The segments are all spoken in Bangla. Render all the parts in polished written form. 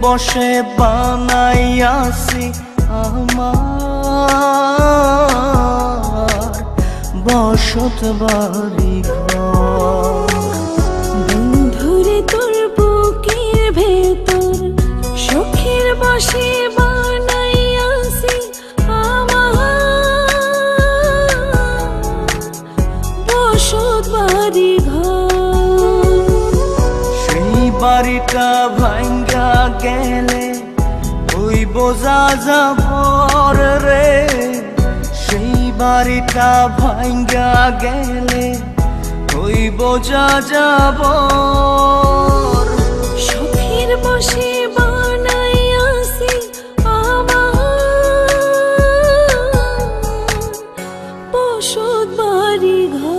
বসে বানাইয়াছি আমার বসত বাড়ি ঘর। বন্ধুরে তোর বুকের ভেতর শখের বসে বানাইয়াছি আমার বসত বাড়ি ঘর। সেই বাড়িটা ভাঙ্গা গেলে ওই বোঝা যাবর রে, সেই বাড়িটা ভাঙ্গা গেলে ওই বোঝা যাবর। শখের বসে বানাইয়াছি আমার বসত বাড়ি ঘর।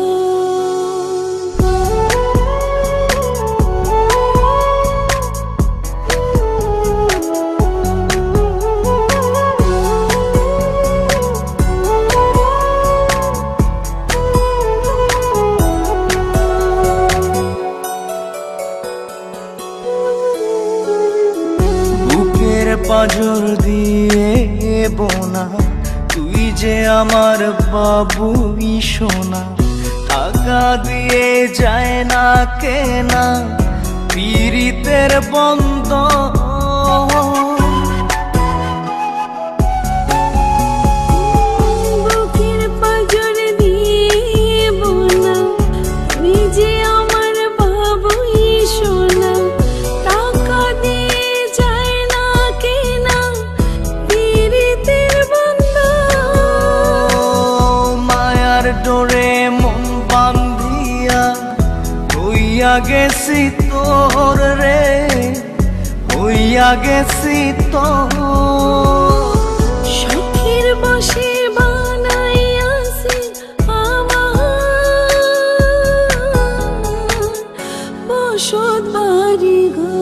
পাজর দিয়ে বোনা তুই যে আমার বাবুই সোনা, টাকা দিয়ে যায় না কেনা পীড়িতের বন্ধ। বুকের পাজর দিয়ে বোনা তুই যে আমার বাবুই সোনা, টাকা দিয়ে যায় না কেনা পীড়িতের বন্ধ। মায়ার ডোরে মন বান্ধিয়া হইয়া গেছি তোর রে, হইয়া গেছি তোর। শখের বসে বানাইয়াছি আমার বসত বাড়ি ঘর।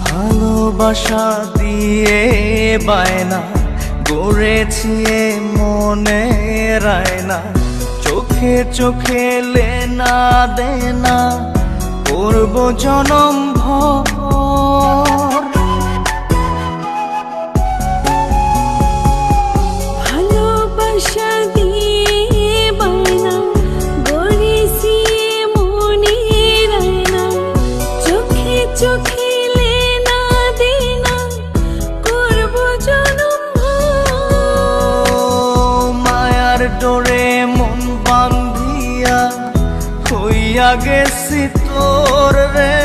ভালোবাসা দিয়ে বায়না গড়েছি মনে রায়না, চোখে চোখে লেনা দেনা করব জনম ভর। ভালোবাসা দিয়ে বায়না গড়েছি মনে রায়না, চোখে চোখে লেনা দেনা করব জনম ভর। মায়ার ডোরে মন বান্ধিয়া হইয়া গেছি তোর রে,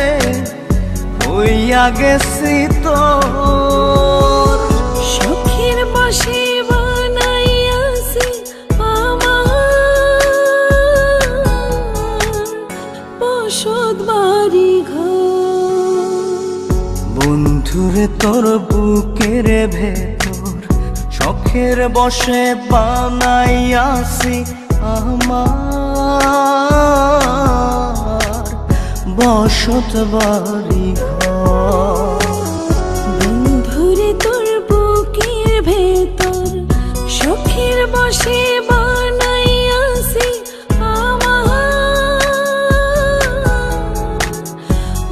হইয়া গেছি তোর। শখের বসে বানাইয়াছি আমার বসত বাড়ি ঘর। বন্ধুরে তোর বুকের ভেতর শখের বসে বানাইয়াছি আমার বসত বাড়ি ঘর। বন্ধুরে তোর বুকের ভেতর শখের বসে বানাইয়াছি আমার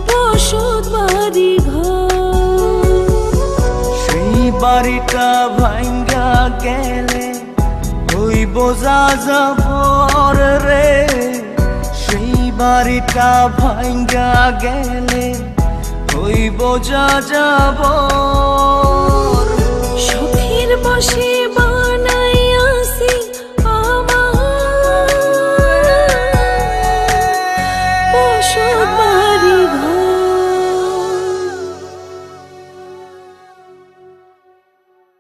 বসত বাড়ি ঘর। সেই বাড়িটা ভাঙ্গা গেলে ওই বোঝা যাবর রে, সেই বাড়িটা ভাঙ্গা গেলে ওই বোঝা যাবর।